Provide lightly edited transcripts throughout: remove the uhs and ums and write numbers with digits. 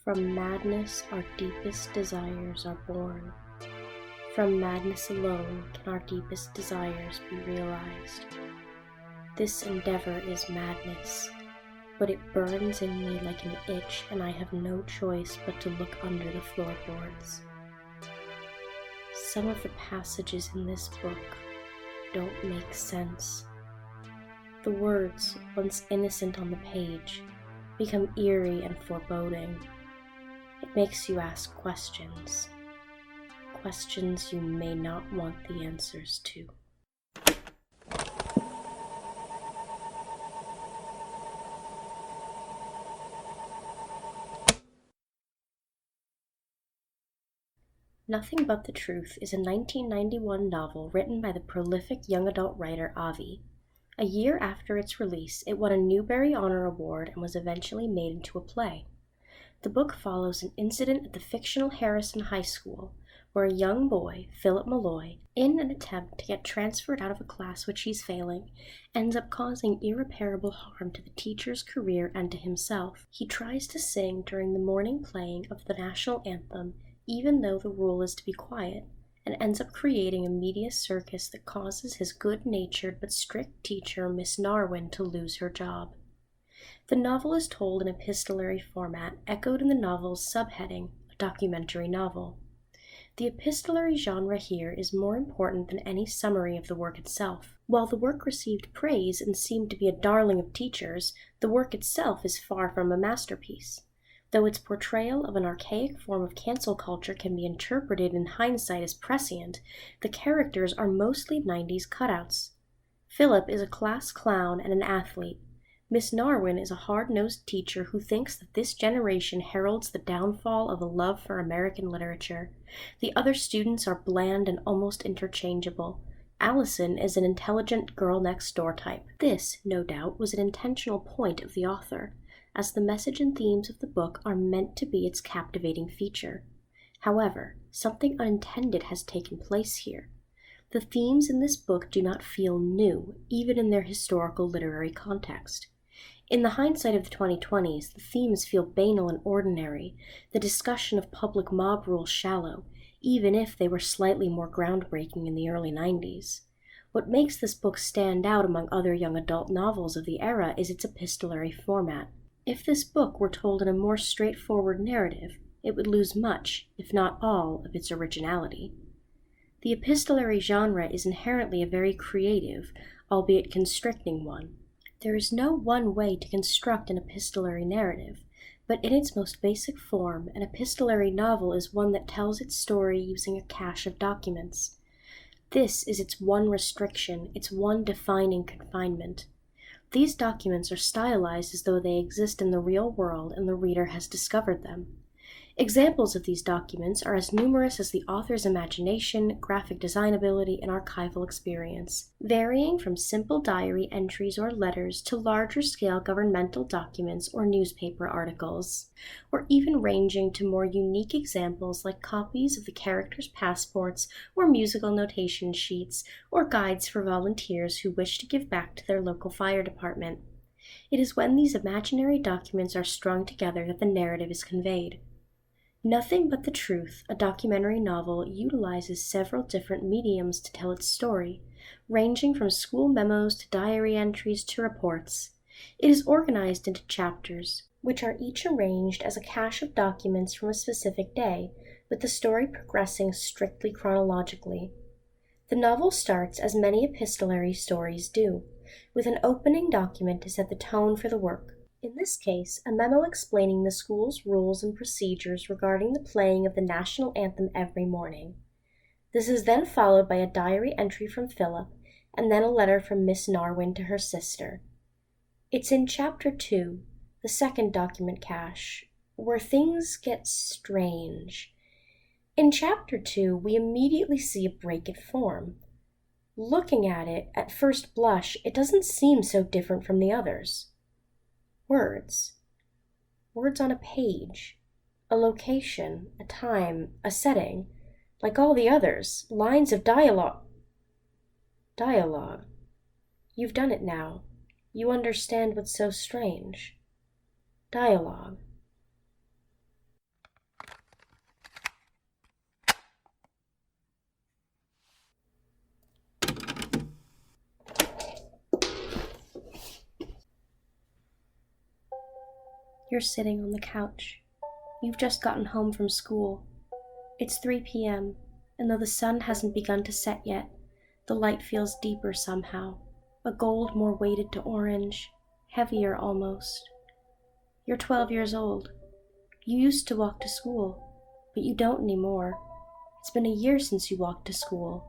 From madness our deepest desires are born. From madness alone can our deepest desires be realized. This endeavor is madness, but it burns in me like an itch, and I have no choice but to look under the floorboards. Some of the passages in this book don't make sense. The words, once innocent on the page, become eerie and foreboding. It makes you ask questions. Questions you may not want the answers to. Nothing But the Truth is a 1991 novel written by the prolific young adult writer Avi. A year after its release, it won a Newbery Honor Award and was eventually made into a play. The book follows an incident at the fictional Harrison High School, where a young boy, Philip Malloy, in an attempt to get transferred out of a class which he's failing, ends up causing irreparable harm to the teacher's career and to himself. He tries to sing during the morning playing of the national anthem, even though the rule is to be quiet, and ends up creating a media circus that causes his good-natured but strict teacher, Miss Narwin, to lose her job. The novel is told in epistolary format, echoed in the novel's subheading, a documentary novel. The epistolary genre here is more important than any summary of the work itself. While the work received praise and seemed to be a darling of teachers, the work itself is far from a masterpiece. Though its portrayal of an archaic form of cancel culture can be interpreted in hindsight as prescient, the characters are mostly 90s cutouts. Philip is a class clown and an athlete. Miss Narwin is a hard-nosed teacher who thinks that this generation heralds the downfall of a love for American literature. The other students are bland and almost interchangeable. Allison is an intelligent girl-next-door type. This, no doubt, was an intentional point of the author, as the message and themes of the book are meant to be its captivating feature. However, something unintended has taken place here. The themes in this book do not feel new, even in their historical literary context. In the hindsight of the 2020s, the themes feel banal and ordinary, the discussion of public mob rule shallow, even if they were slightly more groundbreaking in the early 90s. What makes this book stand out among other young adult novels of the era is its epistolary format. If this book were told in a more straightforward narrative, it would lose much, if not all, of its originality. The epistolary genre is inherently a very creative, albeit constricting one. There is no one way to construct an epistolary narrative, but in its most basic form, an epistolary novel is one that tells its story using a cache of documents. This is its one restriction, its one defining confinement. These documents are stylized as though they exist in the real world and the reader has discovered them. Examples of these documents are as numerous as the author's imagination, graphic design ability, and archival experience, varying from simple diary entries or letters to larger-scale governmental documents or newspaper articles, or even ranging to more unique examples like copies of the characters' passports or musical notation sheets or guides for volunteers who wish to give back to their local fire department. It is when these imaginary documents are strung together that the narrative is conveyed. Nothing But the Truth, a documentary novel, utilizes several different mediums to tell its story, ranging from school memos to diary entries to reports. It is organized into chapters, which are each arranged as a cache of documents from a specific day, with the story progressing strictly chronologically. The novel starts as many epistolary stories do, with an opening document to set the tone for the work. In this case, a memo explaining the school's rules and procedures regarding the playing of the national anthem every morning. This is then followed by a diary entry from Philip, and then a letter from Miss Narwin to her sister. It's in Chapter 2, the second document cache, where things get strange. In Chapter 2, we immediately see a break in form. Looking at it, at first blush, it doesn't seem so different from the others. Words. Words on a page. A location, a time, a setting. Like all the others, lines of dialogue. Dialogue. You've done it now. You understand what's so strange. Dialogue. You're sitting on the couch. You've just gotten home from school. It's 3 p.m., and though the sun hasn't begun to set yet, the light feels deeper somehow, a gold more weighted to orange, heavier almost. You're 12 years old. You used to walk to school, but you don't anymore. It's been a year since you walked to school.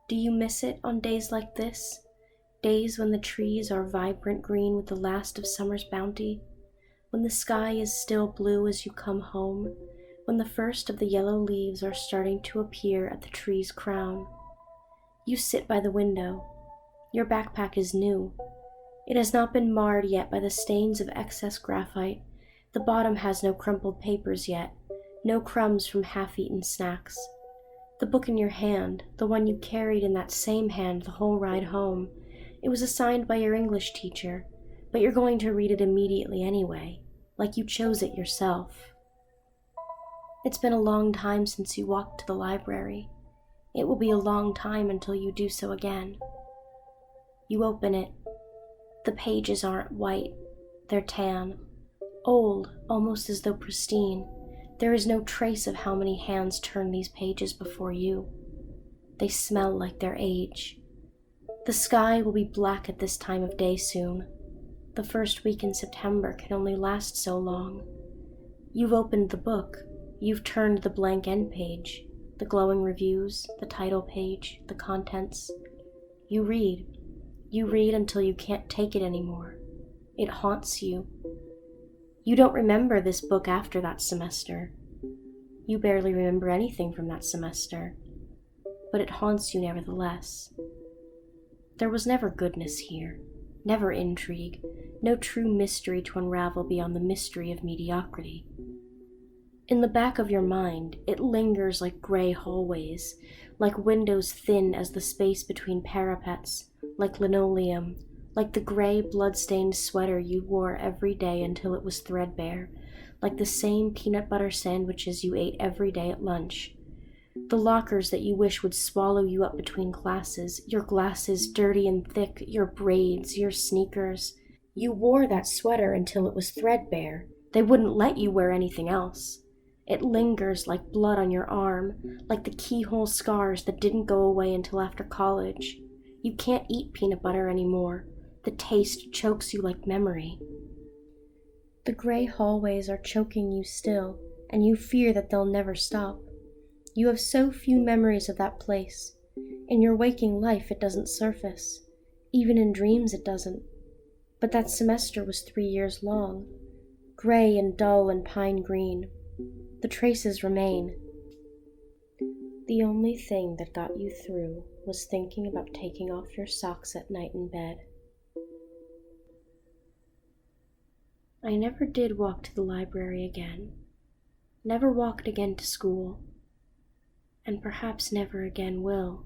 Do you miss it on days like this? Days when the trees are vibrant green with the last of summer's bounty? When the sky is still blue as you come home? When the first of the yellow leaves are starting to appear at the tree's crown? You sit by the window. Your backpack is new. It has not been marred yet by the stains of excess graphite. The bottom has no crumpled papers yet, no crumbs from half-eaten snacks. The book in your hand, the one you carried in that same hand the whole ride home, it was assigned by your English teacher, but you're going to read it immediately anyway, like you chose it yourself. It's been a long time since you walked to the library. It will be a long time until you do so again. You open it. The pages aren't white, they're tan. Old, almost as though pristine. There is no trace of how many hands turned these pages before you. They smell like their age. The sky will be black at this time of day soon. The first week in September can only last so long. You've opened the book. You've turned the blank end page, the glowing reviews, the title page, the contents. You read. You read until you can't take it anymore. It haunts you. You don't remember this book after that semester. You barely remember anything from that semester, but it haunts you nevertheless. There was never goodness here, never intrigue, no true mystery to unravel beyond the mystery of mediocrity. In the back of your mind, it lingers like gray hallways, like windows thin as the space between parapets, like linoleum, like the gray blood-stained sweater you wore every day until it was threadbare, like the same peanut butter sandwiches you ate every day at lunch. The lockers that you wish would swallow you up between classes, your glasses dirty and thick, your braids, your sneakers. You wore that sweater until it was threadbare. They wouldn't let you wear anything else. It lingers like blood on your arm, like the keyhole scars that didn't go away until after college. You can't eat peanut butter anymore. The taste chokes you like memory. The gray hallways are choking you still, and you fear that they'll never stop. You have so few memories of that place. In your waking life it doesn't surface. Even in dreams it doesn't. But that semester was 3 years long. Gray and dull and pine green. The traces remain. The only thing that got you through was thinking about taking off your socks at night in bed. I never did walk to the library again. Never walked again to school. And perhaps never again will.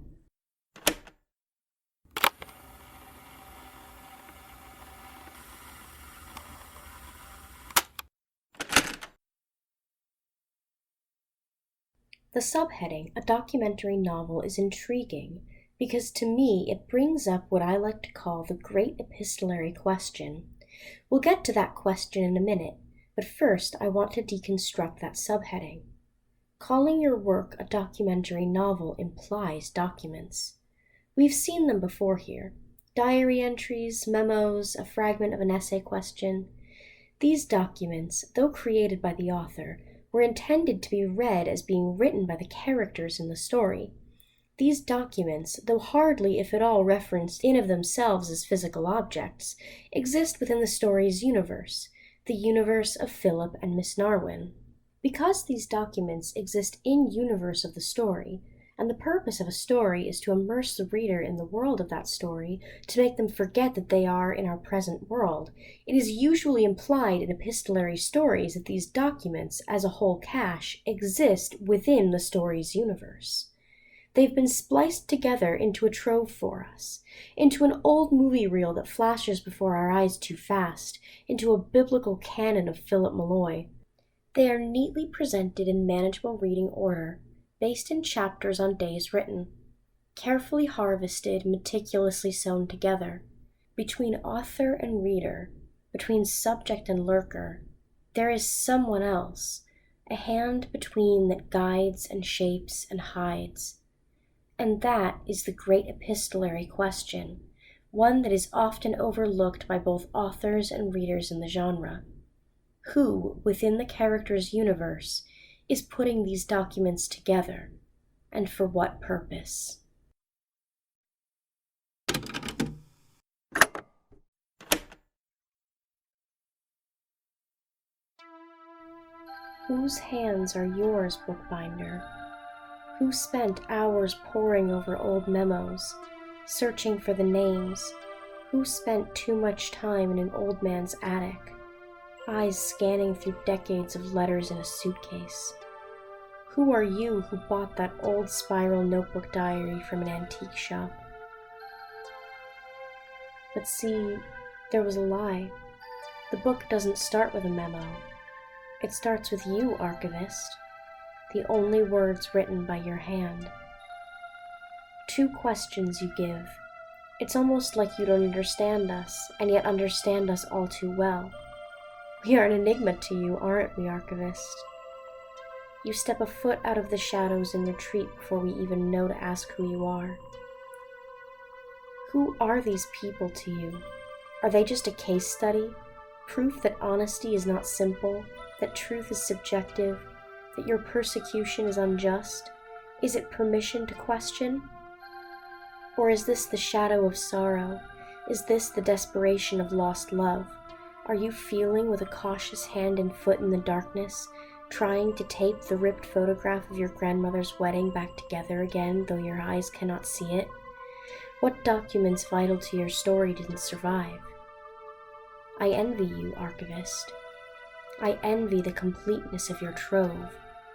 The subheading, a documentary novel, is intriguing because to me it brings up what I like to call the great epistolary question. We'll get to that question in a minute, but first I want to deconstruct that subheading. Calling your work a documentary novel implies documents. We've seen them before here. Diary entries, memos, a fragment of an essay question. These documents, though created by the author, were intended to be read as being written by the characters in the story. These documents, though hardly if at all referenced in of themselves as physical objects, exist within the story's universe, the universe of Philip and Miss Narwin. Because these documents exist in universe of the story, and the purpose of a story is to immerse the reader in the world of that story, to make them forget that they are in our present world, it is usually implied in epistolary stories that these documents, as a whole cache, exist within the story's universe. They've been spliced together into a trove for us, into an old movie reel that flashes before our eyes too fast, into a biblical canon of Philip Malloy. They are neatly presented in manageable reading order, based in chapters on days written, carefully harvested, meticulously sewn together, between author and reader, between subject and lurker, There is someone else, a hand between that guides and shapes and hides. And that is the great epistolary question, one that is often overlooked by both authors and readers in the genre. Who, within the character's universe, is putting these documents together, and for what purpose? Whose hands are yours, bookbinder? Who spent hours poring over old memos, searching for the names? Who spent too much time in an old man's attic, eyes scanning through decades of letters in a suitcase? Who are you who bought that old spiral notebook diary from an antique shop? But see, there was a lie. The book doesn't start with a memo. It starts with you, Archivist, the only words written by your hand. 2 questions you give. It's almost like you don't understand us, and yet understand us all too well. We are an enigma to you, aren't we, Archivist? You step a foot out of the shadows and retreat before we even know to ask who you are. Who are these people to you? Are they just a case study? Proof that honesty is not simple, that truth is subjective, that your persecution is unjust? Is it permission to question? Or is this the shadow of sorrow? Is this the desperation of lost love? Are you feeling with a cautious hand and foot in the darkness, trying to tape the ripped photograph of your grandmother's wedding back together again, though your eyes cannot see it? What documents vital to your story didn't survive? I envy you, Archivist. I envy the completeness of your trove,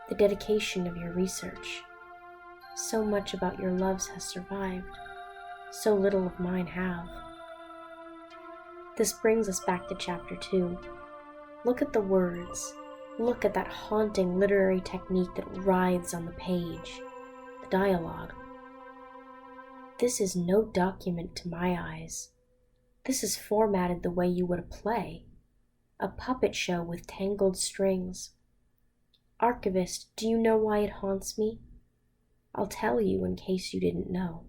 the dedication of your research. So much about your loves has survived. So little of mine have. This brings us back to chapter 2. Look at the words. Look at that haunting literary technique that writhes on the page. The dialogue. This is no document to my eyes. This is formatted the way you would a play. A puppet show with tangled strings. Archivist, do you know why it haunts me? I'll tell you in case you didn't know.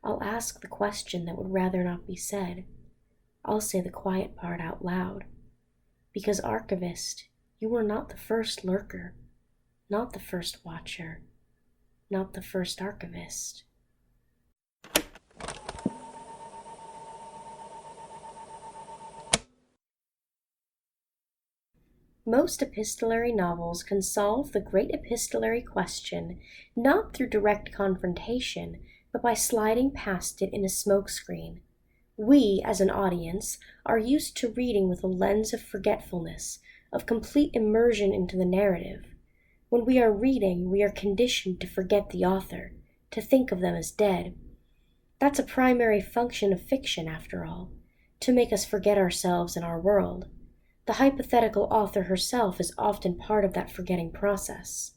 I'll ask the question that would rather not be said. I'll say the quiet part out loud. Because, Archivist, you were not the first lurker, not the first watcher, not the first archivist. Most epistolary novels can solve the great epistolary question not through direct confrontation, but by sliding past it in a smokescreen. We, as an audience, are used to reading with a lens of forgetfulness, of complete immersion into the narrative. When we are reading, we are conditioned to forget the author, to think of them as dead. That's a primary function of fiction, after all, to make us forget ourselves and our world. The hypothetical author herself is often part of that forgetting process.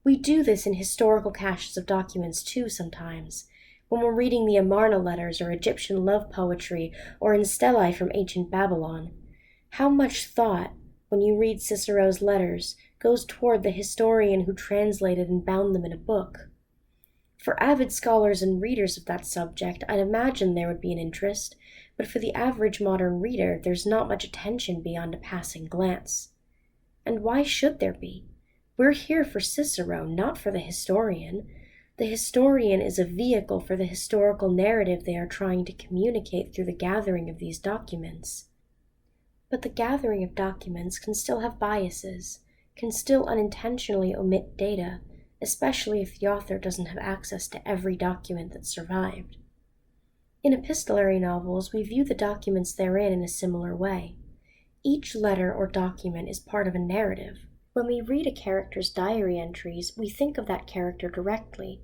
We do this in historical caches of documents too sometimes, when we're reading the Amarna letters or Egyptian love poetry or in stelae from ancient Babylon. How much thought, when you read Cicero's letters, goes toward the historian who translated and bound them in a book? For avid scholars and readers of that subject, I'd imagine there would be an interest, but for the average modern reader, there's not much attention beyond a passing glance. And why should there be? We're here for Cicero, not for the historian. The historian is a vehicle for the historical narrative they are trying to communicate through the gathering of these documents. But the gathering of documents can still have biases, can still unintentionally omit data, especially if the author doesn't have access to every document that survived. In epistolary novels, we view the documents therein in a similar way. Each letter or document is part of a narrative. When we read a character's diary entries, we think of that character directly,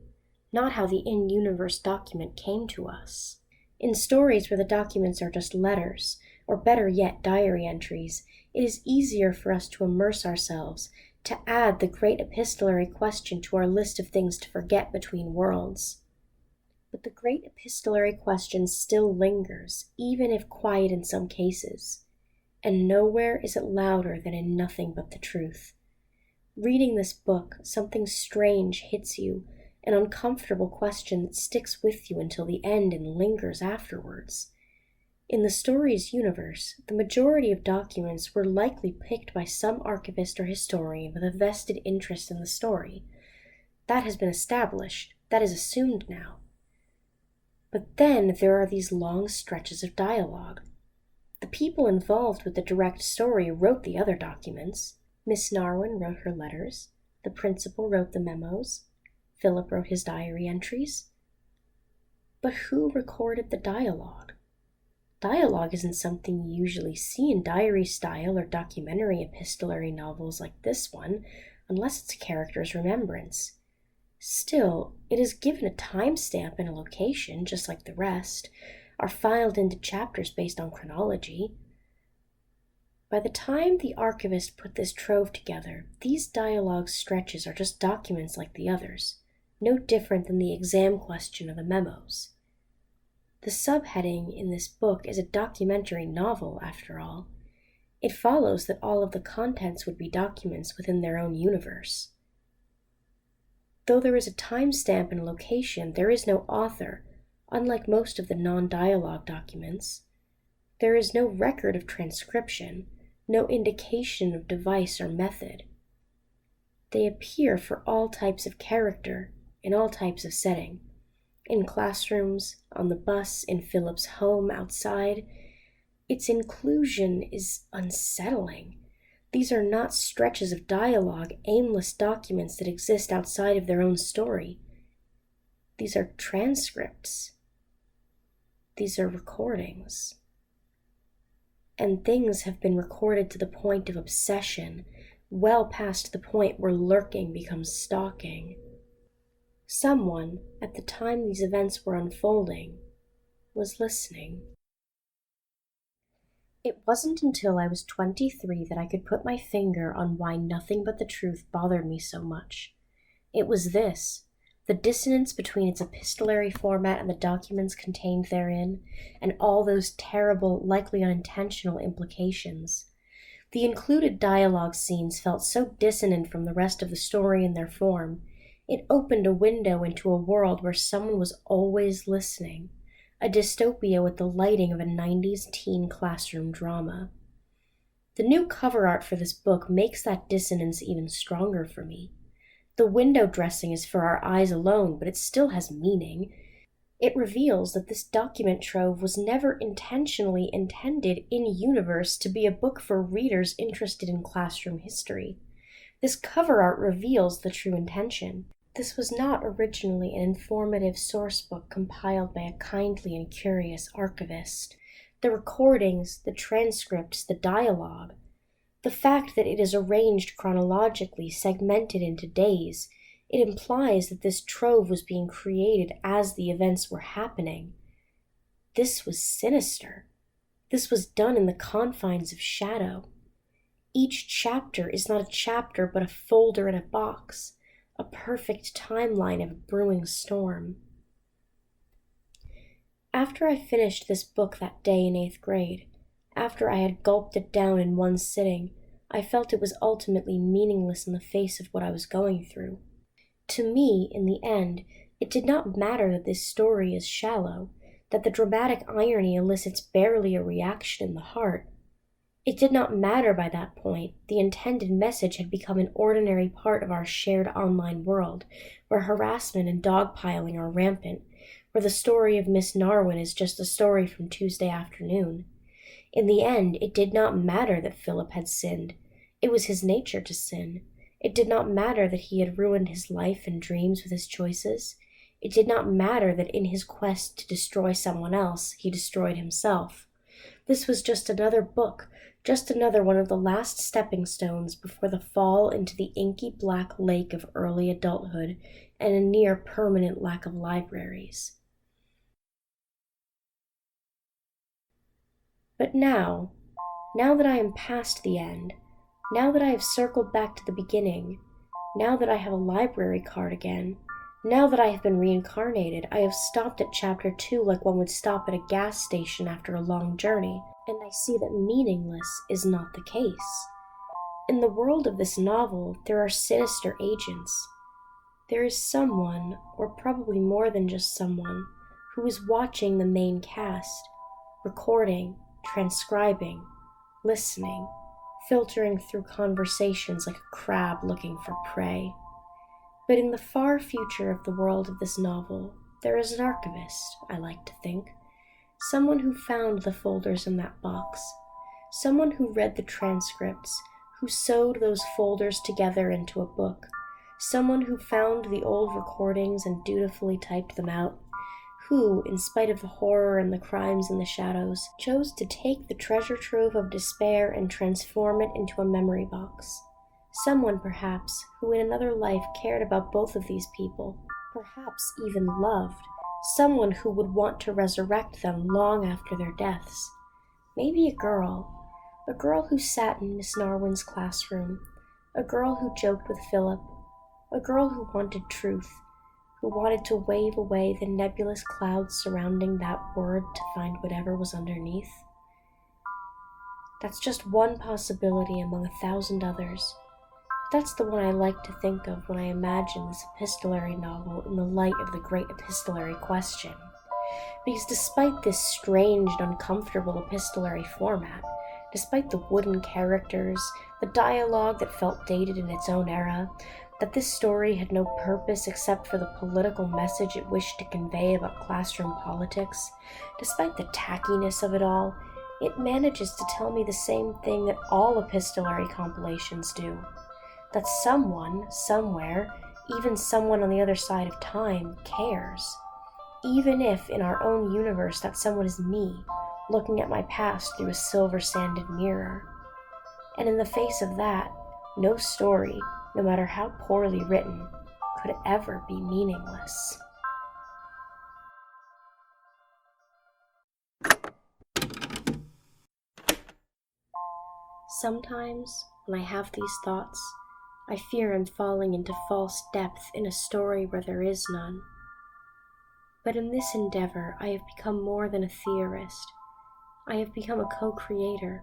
not how the in-universe document came to us. In stories where the documents are just letters, or better yet, diary entries, it is easier for us to immerse ourselves, to add the great epistolary question to our list of things to forget between worlds. But the great epistolary question still lingers, even if quiet in some cases. and nowhere is it louder than in Nothing But the Truth. Reading this book, something strange hits you, an uncomfortable question that sticks with you until the end and lingers afterwards. In the story's universe, the majority of documents were likely picked by some archivist or historian with a vested interest in the story. That has been established. That is assumed now. But then there are these long stretches of dialogue. The people involved with the direct story wrote the other documents. Miss Narwin wrote her letters. The principal wrote the memos. Philip wrote his diary entries. But who recorded the dialogue? Dialogue isn't something you usually see in diary style or documentary epistolary novels like this one, unless it's a character's remembrance. Still, it is given a timestamp and a location, just like the rest, are filed into chapters based on chronology. By the time the archivist put this trove together, these dialogue stretches are just documents like the others, no different than the exam question of the memos. The subheading in this book is a documentary novel, after all. It follows that all of the contents would be documents within their own universe. Though there is a timestamp and location, there is no author, unlike most of the non-dialogue documents. There is no record of transcription, no indication of device or method. They appear for all types of character, in all types of setting. In classrooms, on the bus, in Philip's home, outside. Its inclusion is unsettling. These are not stretches of dialogue, aimless documents that exist outside of their own story. These are transcripts. These are recordings. And things have been recorded to the point of obsession, well past the point where lurking becomes stalking. Someone, at the time these events were unfolding, was listening. It wasn't until I was 23 that I could put my finger on why Nothing But the Truth bothered me so much. It was this, the dissonance between its epistolary format and the documents contained therein, and all those terrible, likely unintentional implications. The included dialogue scenes felt so dissonant from the rest of the story in their form. It opened a window into a world where someone was always listening, a dystopia with the lighting of a 90s teen classroom drama. The new cover art for this book makes that dissonance even stronger for me. The window dressing is for our eyes alone, but it still has meaning. It reveals that this document trove was never intentionally intended in universe to be a book for readers interested in classroom history. This cover art reveals the true intention. This was not originally an informative source book compiled by a kindly and curious archivist. The recordings, the transcripts, the dialogue, the fact that it is arranged chronologically, segmented into days, it implies that this trove was being created as the events were happening. This was sinister. This was done in the confines of shadow. Each chapter is not a chapter but a folder in a box, a perfect timeline of a brewing storm. After I finished this book that day in 8th grade, after I had gulped it down in one sitting, I felt it was ultimately meaningless in the face of what I was going through. To me, in the end, it did not matter that this story is shallow, that the dramatic irony elicits barely a reaction in the heart. It did not matter by that point. The intended message had become an ordinary part of our shared online world, where harassment and dogpiling are rampant, where the story of Miss Narwin is just a story from Tuesday afternoon. In the end, it did not matter that Philip had sinned. It was his nature to sin. It did not matter that he had ruined his life and dreams with his choices. It did not matter that in his quest to destroy someone else, he destroyed himself. This was just another book, just another one of the last stepping stones before the fall into the inky black lake of early adulthood and a near permanent lack of libraries. But now that I am past the end, now that I have circled back to the beginning, now that I have a library card again, now that I have been reincarnated, I have stopped at chapter 2 like one would stop at a gas station after a long journey. And I see that meaningless is not the case. In the world of this novel, there are sinister agents. There is someone, or probably more than just someone, who is watching the main cast, recording, transcribing, listening, filtering through conversations like a crab looking for prey. But in the far future of the world of this novel, there is an archivist, I like to think, someone who found the folders in that box, someone who read the transcripts, who sewed those folders together into a book, someone who found the old recordings and dutifully typed them out, who, in spite of the horror and the crimes in the shadows, chose to take the treasure trove of despair and transform it into a memory box. Someone, perhaps, who in another life cared about both of these people, perhaps even loved, someone who would want to resurrect them long after their deaths. Maybe a girl who sat in Miss Narwin's classroom, a girl who joked with Philip, a girl who wanted truth, who wanted to wave away the nebulous clouds surrounding that word to find whatever was underneath. That's just one possibility among 1,000 others. But that's the one I like to think of when I imagine this epistolary novel in the light of the great epistolary question. Because despite this strange and uncomfortable epistolary format, despite the wooden characters, the dialogue that felt dated in its own era, that this story had no purpose except for the political message it wished to convey about classroom politics, despite the tackiness of it all, it manages to tell me the same thing that all epistolary compilations do. That someone, somewhere, even someone on the other side of time, cares. Even if in our own universe that someone is me, looking at my past through a silver-sanded mirror. And in the face of that, no story, no matter how poorly written, could ever be meaningless. Sometimes, when I have these thoughts, I fear I'm falling into false depth in a story where there is none. But in this endeavor, I have become more than a theorist. I have become a co-creator.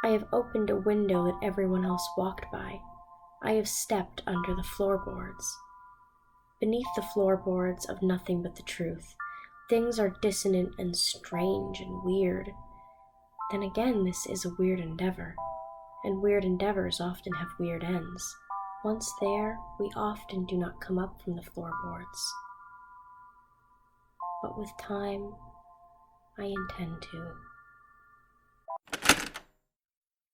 I have opened a window that everyone else walked by. I have stepped under the floorboards. Beneath the floorboards of Nothing But the Truth, things are dissonant and strange and weird. Then again, this is a weird endeavor, and weird endeavors often have weird ends. Once there, we often do not come up from the floorboards. But with time, I intend to.